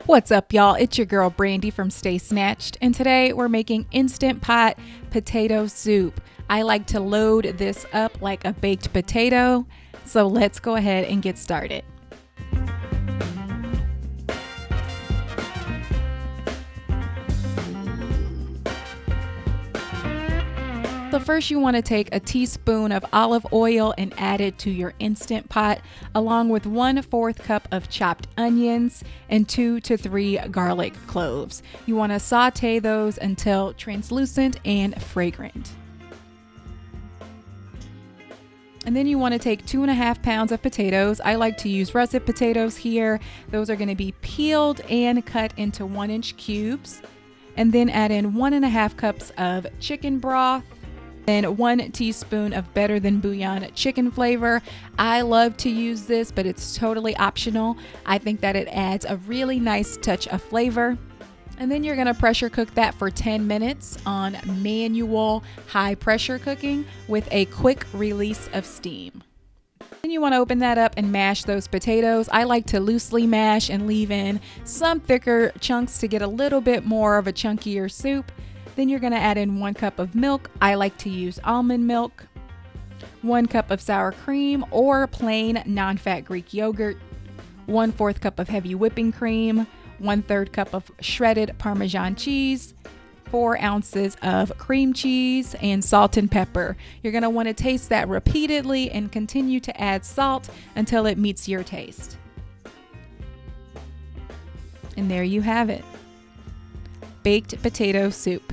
What's up, y'all? It's your girl Brandy from Stay Snatched, and today we're making Instant Pot potato soup. I like to load this up like a baked potato, so let's go ahead and get started. So first you want to take a teaspoon of olive oil and add it to your Instant Pot, along with 1/4 cup of chopped onions and 2 to 3 garlic cloves. You want to saute those until translucent and fragrant. And then you want to take 2.5 pounds of potatoes. I like to use russet potatoes here. Those are going to be peeled and cut into 1-inch cubes. And then add in 1.5 cups of chicken broth. Then 1 teaspoon of Better Than Bouillon Chicken flavor. I love to use this, but it's totally optional. I think that it adds a really nice touch of flavor. And then you're gonna pressure cook that for 10 minutes on manual high pressure cooking with a quick release of steam. Then you want to open that up and mash those potatoes. I like to loosely mash and leave in some thicker chunks to get a little bit more of a chunkier soup. Then you're going to add in 1 cup of milk. I like to use almond milk, 1 cup of sour cream or plain non-fat Greek yogurt, 1/4 cup of heavy whipping cream, 1/3 cup of shredded Parmesan cheese, 4 ounces of cream cheese, and salt and pepper. You're going to want to taste that repeatedly and continue to add salt until it meets your taste. And there you have it. Baked potato soup.